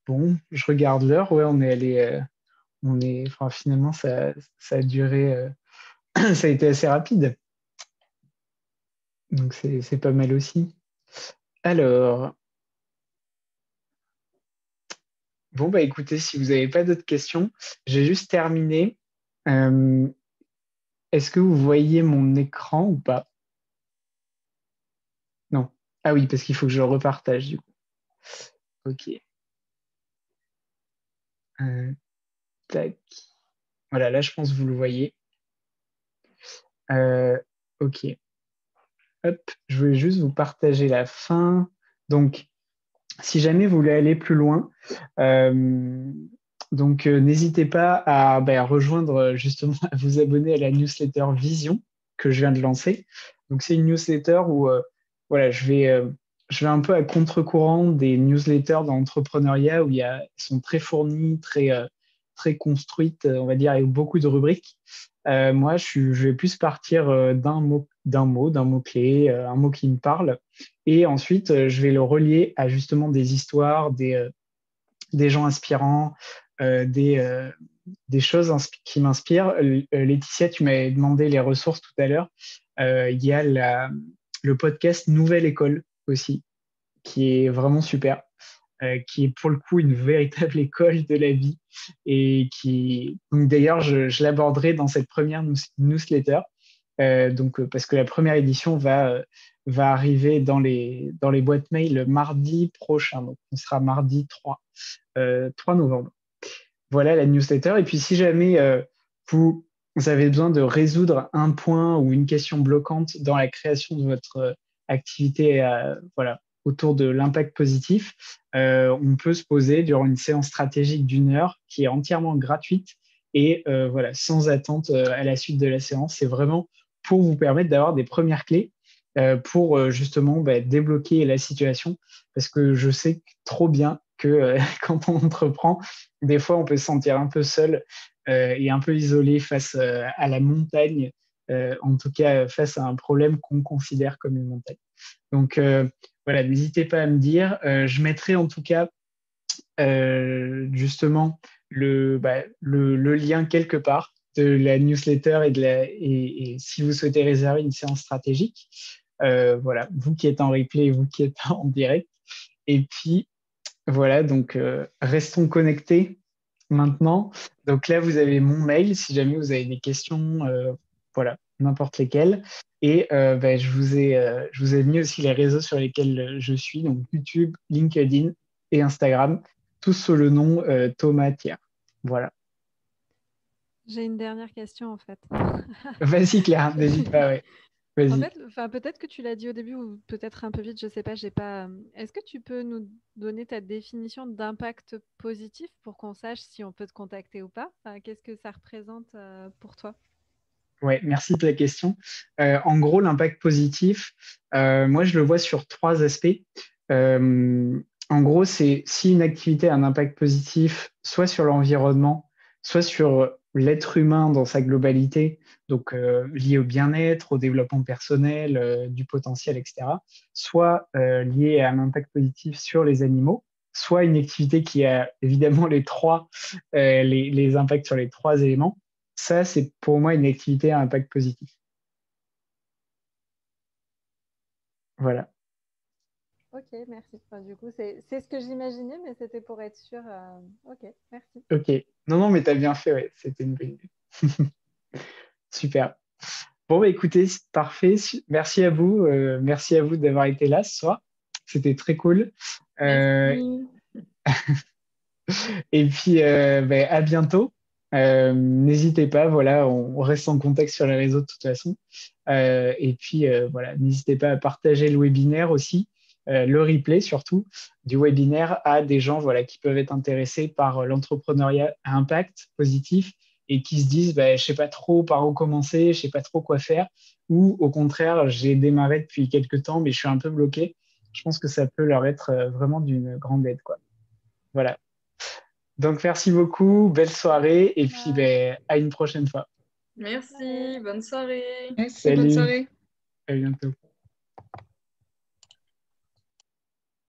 Speaker 1: Bon, je regarde l'heure. Ouais, on est allé. Enfin, finalement, ça a duré. Ça a été assez rapide. Donc, c'est pas mal aussi. Alors, bon, bah écoutez, si vous n'avez pas d'autres questions, j'ai juste terminé. Euh, Est-ce que vous voyez mon écran ou pas? Non. Ah oui, parce qu'il faut que je le repartage du coup. Ok. Euh, tac. Voilà, là, je pense que vous le voyez. Ok. Hop, je voulais juste vous partager la fin. Donc, si jamais vous voulez aller plus loin, n'hésitez pas à rejoindre justement, à vous abonner à la newsletter Vision que je viens de lancer. Donc c'est une newsletter où voilà, je vais un peu à contre-courant des newsletters dans l'entrepreneuriat où elles sont très fournies, très construites, on va dire, avec beaucoup de rubriques. Moi, je vais plus partir d'un mot-clé, un mot qui me parle. Et ensuite, je vais le relier à justement des histoires, des gens inspirants, des choses qui m'inspirent. Laetitia, tu m'avais demandé les ressources tout à l'heure. Il y a le podcast Nouvelle École aussi, qui est vraiment super, qui est pour le coup une véritable école de la vie et donc d'ailleurs, je l'aborderai dans cette première newsletter. Parce que la première édition va arriver dans les boîtes mail mardi prochain. Donc, on sera mardi 3 novembre. voilà la newsletter. Et puis si jamais vous avez besoin de résoudre un point ou une question bloquante dans la création de votre activité voilà, autour de l'impact positif, on peut se poser durant une séance stratégique d'une heure qui est entièrement gratuite et voilà, sans attente à la suite de la séance. C'est vraiment pour vous permettre d'avoir des premières clés pour justement débloquer la situation. Parce que je sais trop bien que quand on entreprend, des fois, on peut se sentir un peu seul et un peu isolé face à la montagne, en tout cas face à un problème qu'on considère comme une montagne. Donc voilà, n'hésitez pas à me dire. Je mettrai en tout cas justement le lien quelque part de la newsletter et si vous souhaitez réserver une séance stratégique. Voilà, vous qui êtes en replay et vous qui êtes en direct. Et puis, voilà, donc restons connectés maintenant. Donc là, vous avez mon mail si jamais vous avez des questions, voilà, n'importe lesquelles. Et je vous ai mis aussi les réseaux sur lesquels je suis, donc YouTube, LinkedIn et Instagram, tous sous le nom Thomas Thiers. Voilà.
Speaker 2: J'ai une dernière question en fait.
Speaker 1: Vas-y Claire, n'hésite pas, ouais.
Speaker 2: En
Speaker 1: Vas-y.
Speaker 2: fait, peut-être que tu l'as dit au début ou peut-être un peu vite, je sais pas, j'ai pas. Est-ce que tu peux nous donner ta définition d'impact positif pour qu'on sache si on peut te contacter ou pas? Enfin, qu'est-ce que ça représente pour toi?
Speaker 1: Ouais, merci de la question. En gros, l'impact positif, moi, je le vois sur trois aspects. En gros, c'est si une activité a un impact positif, soit sur l'environnement, soit sur l'être humain dans sa globalité, donc lié au bien-être, au développement personnel, du potentiel, etc., soit lié à un impact positif sur les animaux, soit une activité qui a évidemment les impacts sur les trois éléments. Ça, c'est pour moi une activité à impact positif. Voilà.
Speaker 2: Ok, merci. Enfin, du coup, c'est ce que j'imaginais, mais c'était pour être sûr. Ok, merci.
Speaker 1: Ok. Non, non, mais tu as bien fait, ouais. C'était une bonne idée. Super. Bon, bah, écoutez, c'est parfait. Merci à vous d'avoir été là ce soir. C'était très cool. Euh,
Speaker 3: Merci.
Speaker 1: et puis, à bientôt. N'hésitez pas, voilà, on reste en contact sur les réseaux de toute façon. Et puis, voilà, n'hésitez pas à partager le webinaire aussi, le replay surtout du webinaire à des gens voilà, qui peuvent être intéressés par l'entrepreneuriat à impact positif et qui se disent, je ne sais pas trop par où commencer, je ne sais pas trop quoi faire, ou au contraire, j'ai démarré depuis quelques temps, mais je suis un peu bloqué. Je pense que ça peut leur être vraiment d'une grande aide, quoi. Voilà. Donc, merci beaucoup, belle soirée, et puis à une prochaine fois.
Speaker 3: Merci, bonne soirée.
Speaker 4: Merci, bonne
Speaker 1: Salut,
Speaker 4: soirée.
Speaker 1: à bientôt.